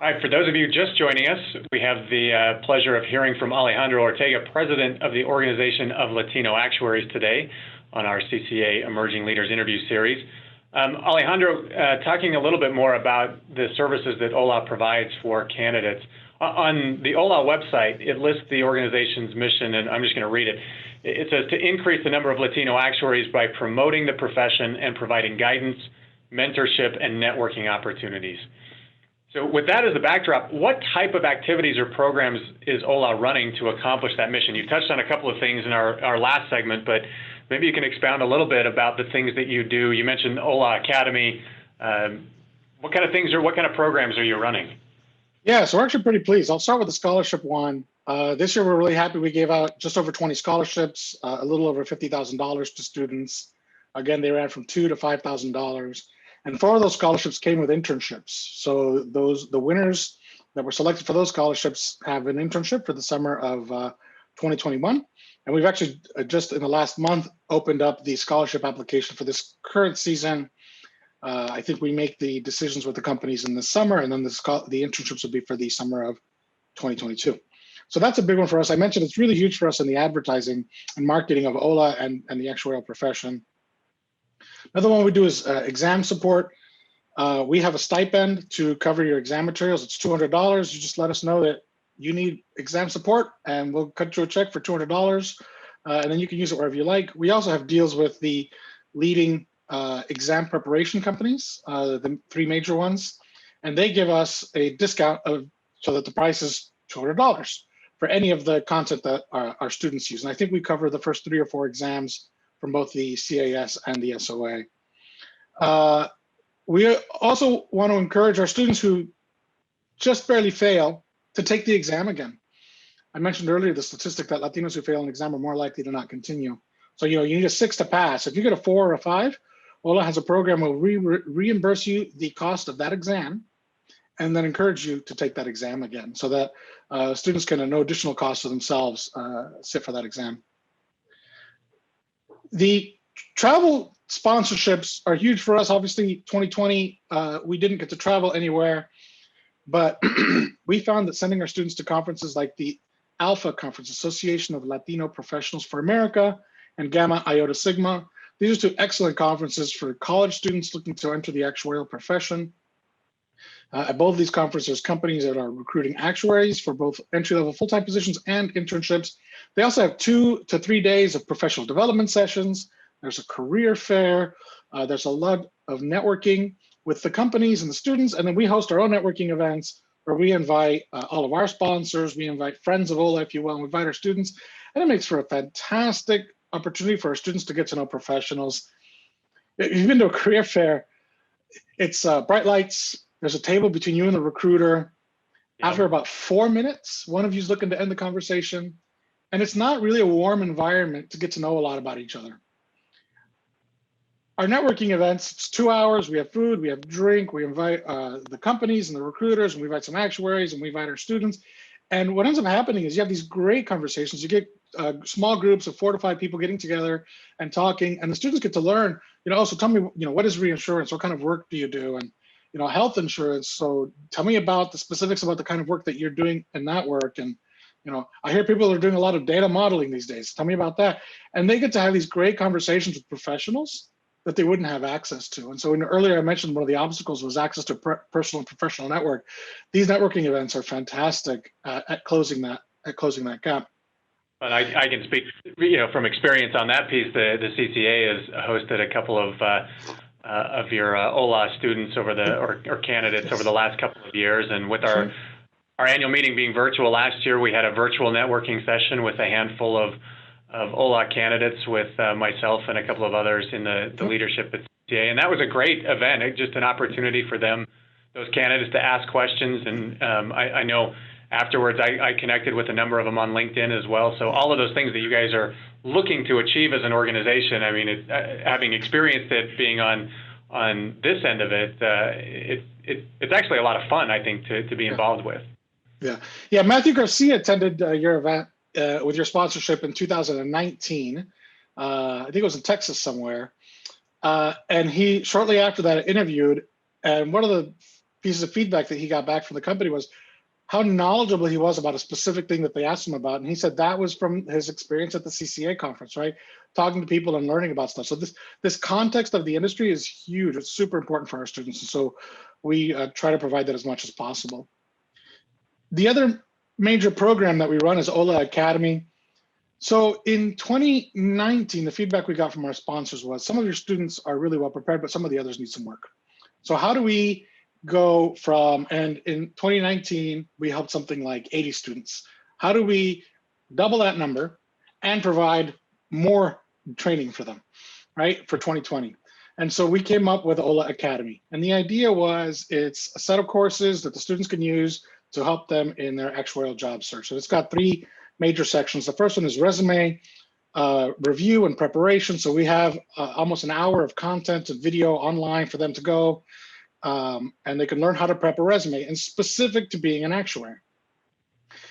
Hi, for those of you just joining us, we have the pleasure of hearing from Alejandro Ortega, President of the Organization of Latino Actuaries today on our CCA Emerging Leaders interview series. Alejandro, talking a little bit more about the services that OLA provides for candidates. On the OLA website, it lists the organization's mission, and I'm just going to read it. It says to increase the number of Latino actuaries by promoting the profession and providing guidance, mentorship, and networking opportunities. So with that as the backdrop, what type of activities or programs is OLA running to accomplish that mission? You've touched on a couple of things in our last segment, but maybe you can expound a little bit about the things that you do. You mentioned OLA Academy. What kind of things or what kind of programs are you running? Yeah, so we're actually pretty pleased. I'll start with the scholarship one. This year, we're really happy. We gave out just over 20 scholarships, a little over $50,000 to students. Again, they ran from $2,000 to $5,000. And 4 of those scholarships came with internships. So the winners that were selected for those scholarships have an internship for the summer of 2021. And we've actually just in the last month opened up the scholarship application for this current season. I think we make the decisions with the companies in the summer, and then the internships will be for the summer of 2022. So that's a big one for us. I mentioned it's really huge for us in the advertising and marketing of OLA and the actuarial profession. Another one we do is exam support. We have a stipend to cover your exam materials. It's $200. You just let us know that you need exam support, and we'll cut you a check for $200, and then you can use it wherever you like. We also have deals with the leading exam preparation companies, the 3 major ones, and they give us a discount so that the price is $200 for any of the content that our students use. And I think we cover the first 3 or 4 exams from both the CAS and the SOA. We also want to encourage our students who just barely fail to take the exam again. I mentioned earlier the statistic that Latinos who fail an exam are more likely to not continue. So, you need a 6 to pass. If you get a 4 or a 5, OLA has a program where we reimburse you the cost of that exam and then encourage you to take that exam again so that students can at no additional cost to themselves sit for that exam. The travel sponsorships are huge for us. Obviously, 2020, we didn't get to travel anywhere, but we found that sending our students to conferences like the ALPHA Conference, Association of Latino Professionals for America, and Gamma Iota Sigma, these are 2 excellent conferences for college students looking to enter the actuarial profession. At both of these conferences, there's companies that are recruiting actuaries for both entry-level full-time positions and internships. They also have 2 to 3 days of professional development sessions. There's a career fair. There's a lot of networking with the companies and the students. And then we host our own networking events where we invite all of our sponsors. We invite friends of OLA, if you will, and we invite our students. And it makes for a fantastic opportunity for our students to get to know professionals. If you've been to a career fair, it's bright lights. There's a table between you and the recruiter. Yeah. After about 4 minutes, one of you is looking to end the conversation. And it's not really a warm environment to get to know a lot about each other. Our networking events, it's 2 hours. We have food, we have drink, we invite the companies and the recruiters, and we invite some actuaries, and we invite our students. And what ends up happening is you have these great conversations. You get small groups of 4 to 5 people getting together and talking, and the students get to learn, so tell me, what is reinsurance? What kind of work do you do? And, health insurance. So tell me about the specifics about the kind of work that you're doing in that work. And, I hear people are doing a lot of data modeling these days. Tell me about that. And they get to have these great conversations with professionals that they wouldn't have access to. And so earlier I mentioned one of the obstacles was access to personal and professional network. These networking events are fantastic at closing that gap. But I can speak, from experience on that piece. The CCA has hosted a couple of your OLA students or candidates over the last couple of years, and with our annual meeting being virtual last year, we had a virtual networking session with a handful of OLA candidates with myself and a couple of others in the leadership at CCA, and that was a great event. Just an opportunity for those candidates to ask questions, and I know afterwards I connected with a number of them on LinkedIn as well. So all of those things that you guys are looking to achieve as an organization, I mean, having experienced it being on this end of it, it's actually a lot of fun, I think, to be involved with. Yeah. Matthew Garcia attended your event with your sponsorship in 2019. I think it was in Texas somewhere. And he shortly after that interviewed, and one of the pieces of feedback that he got back from the company was how knowledgeable he was about a specific thing that they asked him about. And he said that was from his experience at the CCA conference, right? Talking to people and learning about stuff. So this context of the industry is huge. It's super important for our students. And so we try to provide that as much as possible. The other major program that we run is OLA Academy. So in 2019, the feedback we got from our sponsors was some of your students are really well prepared, but some of the others need some work. So how do we go from, and in 2019, we helped something like 80 students. How do we double that number and provide more training for them, right, for 2020? And so we came up with OLA Academy. And the idea was it's a set of courses that the students can use to help them in their actuarial job search. So it's got 3 major sections. The first one is resume review and preparation. So we have almost an hour of content and video online for them to go. And they can learn how to prep a resume and specific to being an actuary.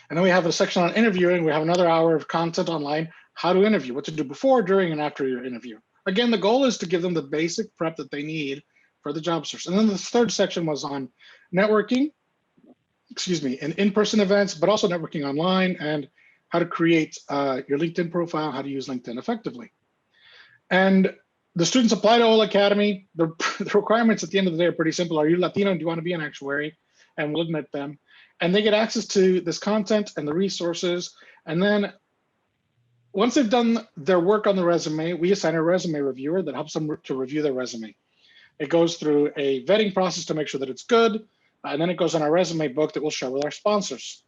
And then we have a section on interviewing. We have another hour of content online, how to interview, what to do before, during, and after your interview. Again, the goal is to give them the basic prep that they need for the job search. And then the third section was on networking, and in-person events, but also networking online and how to create your LinkedIn profile, how to use LinkedIn effectively. And the students apply to OLA Academy. The requirements at the end of the day are pretty simple. Are you Latino and do you want to be an actuary? And we'll admit them. And they get access to this content and the resources. And then once they've done their work on the resume, we assign a resume reviewer that helps them to review their resume. It goes through a vetting process to make sure that it's good. And then it goes on our resume book that we'll share with our sponsors.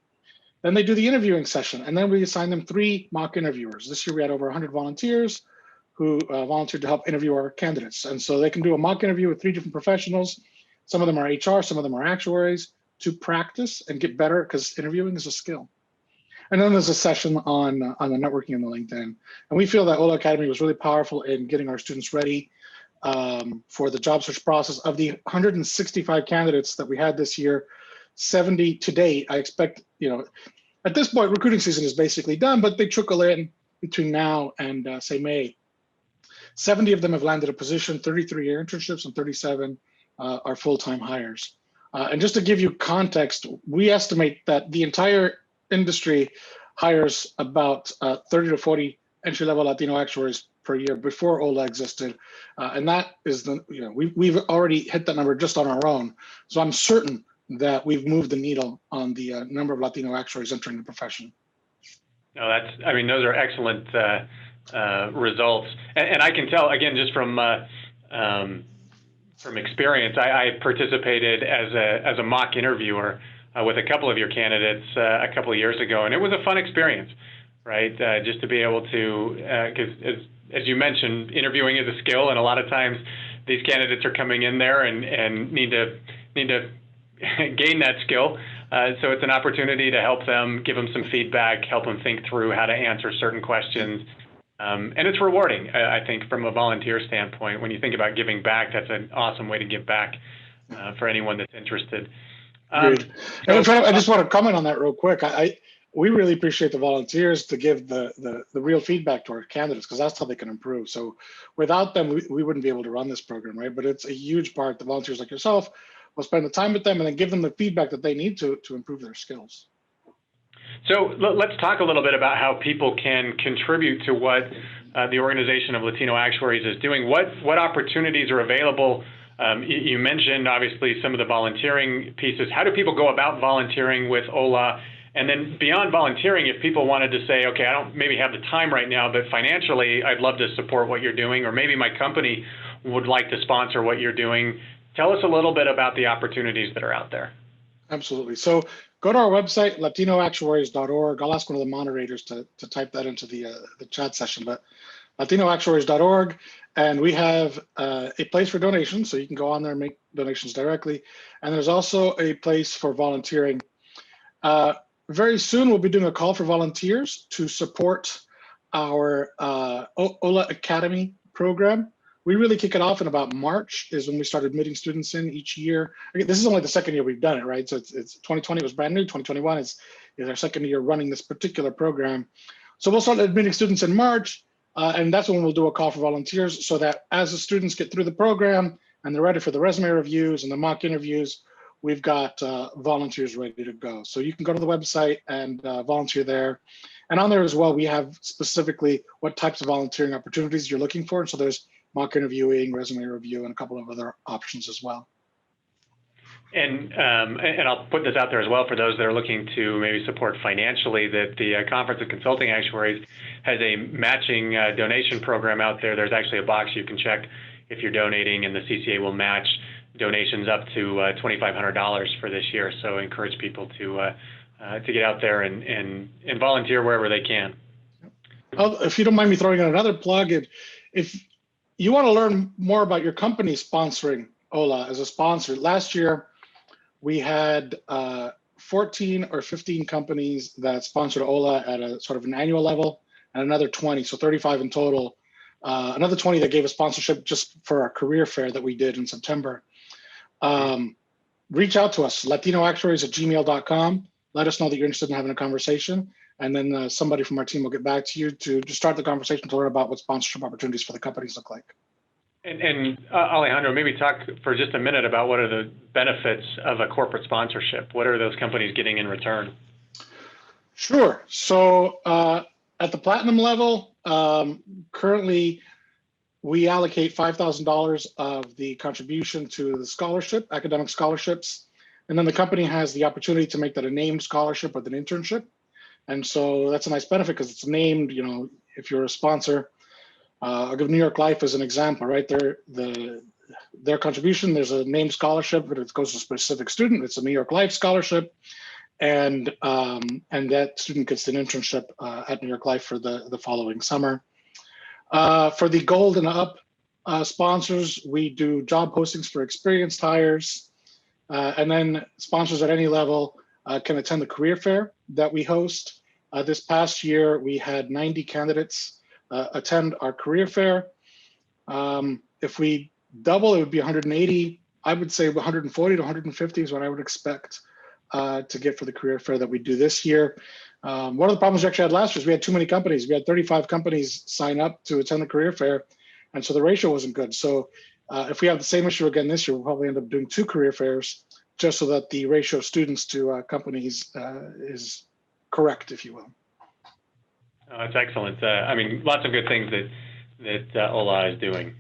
Then they do the interviewing session. And then we assign them 3 mock interviewers. This year we had over 100 volunteers who volunteered to help interview our candidates. And so they can do a mock interview with 3 different professionals. Some of them are HR, some of them are actuaries, to practice and get better because interviewing is a skill. And then there's a session on the networking and the LinkedIn. And we feel that OLA Academy was really powerful in getting our students ready for the job search process. Of the 165 candidates that we had this year, 70 to date, I expect, at this point, recruiting season is basically done, but they trickle in between now and say May. 70 of them have landed a position, 33 are internships, and 37 are full-time hires. And just to give you context, we estimate that the entire industry hires about 30 to 40 entry-level Latino actuaries per year before OLA existed. And that is we've already hit that number just on our own. So I'm certain that we've moved the needle on the number of Latino actuaries entering the profession. No, those are excellent results. And I can tell, again, just from experience, I participated as a mock interviewer with a couple of your candidates a couple of years ago, and it was a fun experience, right? Just to be able to, because as you mentioned, interviewing is a skill, and a lot of times these candidates are coming in there and need to gain that skill. So it's an opportunity to help them, give them some feedback, help them think through how to answer certain questions. And it's rewarding, I think, from a volunteer standpoint. When you think about giving back, that's an awesome way to give back for anyone that's interested. I just want to comment on that real quick. We really appreciate the volunteers to give the real feedback to our candidates, because that's how they can improve. So without them, we wouldn't be able to run this program, right? But it's a huge part. The volunteers like yourself will spend the time with them and then give them the feedback that they need to improve their skills. So let's talk a little bit about how people can contribute to what the Organization of Latino Actuaries is doing. What opportunities are available? You mentioned, obviously, some of the volunteering pieces. How do people go about volunteering with OLA? And then beyond volunteering, if people wanted to say, okay, I don't maybe have the time right now, but financially, I'd love to support what you're doing, or maybe my company would like to sponsor what you're doing. Tell us a little bit about the opportunities that are out there. Absolutely. So go to our website, latinoactuaries.org. I'll ask one of the moderators to type that into the chat session, but latinoactuaries.org. And we have a place for donations, so you can go on there and make donations directly. And there's also a place for volunteering. Very soon, we'll be doing a call for volunteers to support our OLA Academy program. We really kick it off in about March is when we started admitting students in each year. Again, this is only the second year we've done it, right? So it's 2020 was brand new. 2021 is our second year running this particular program. So we'll start admitting students in March, and that's when we'll do a call for volunteers, so that as the students get through the program and they're ready for the resume reviews and the mock interviews, we've got volunteers ready to go. So you can go to the website and volunteer there. And on there as well, we have specifically what types of volunteering opportunities you're looking for. And so there's mock interviewing, resume review, and a couple of other options as well. And I'll put this out there as well for those that are looking to maybe support financially, that the Conference of Consulting Actuaries has a matching donation program out there. There's actually a box you can check if you're donating, and the CCA will match donations up to $2,500 for this year. So I encourage people to get out there and volunteer wherever they can. If you don't mind me throwing in another plug, if you want to learn more about your company sponsoring OLA as a sponsor, last year we had 14 or 15 companies that sponsored OLA at a sort of an annual level, and another 20, so 35 in total. Another 20 that gave a sponsorship just for our career fair that we did in September. Reach out to us, latinoactuaries@gmail.com. Let us know that you're interested in having a conversation, and then somebody from our team will get back to you to start the conversation to learn about what sponsorship opportunities for the companies look like. And Alejandro, maybe talk for just a minute about what are the benefits of a corporate sponsorship. What are those companies getting in return? Sure. So at the platinum level, currently we allocate $5,000 of the contribution to the scholarship, academic scholarships. And then the company has the opportunity to make that a named scholarship with an internship. And so that's a nice benefit because it's named, you know, if you're a sponsor. I'll give New York Life as an example, right? Their contribution, there's a named scholarship, but it goes to a specific student. It's a New York Life scholarship. And that student gets an internship at New York Life for the following summer. For the gold and up sponsors, we do job postings for experienced hires. And then sponsors at any level can attend the career fair that we host. This past year, we had 90 candidates attend our career fair. If we double, it would be 180. I would say 140 to 150 is what I would expect to get for the career fair that we do this year. One of the problems we actually had last year is we had too many companies. We had 35 companies sign up to attend the career fair, and so the ratio wasn't good. So if we have the same issue again this year, we'll probably end up doing 2 career fairs just so that the ratio of students to companies is correct, if you will. That's excellent. I mean, lots of good things that OLA is doing.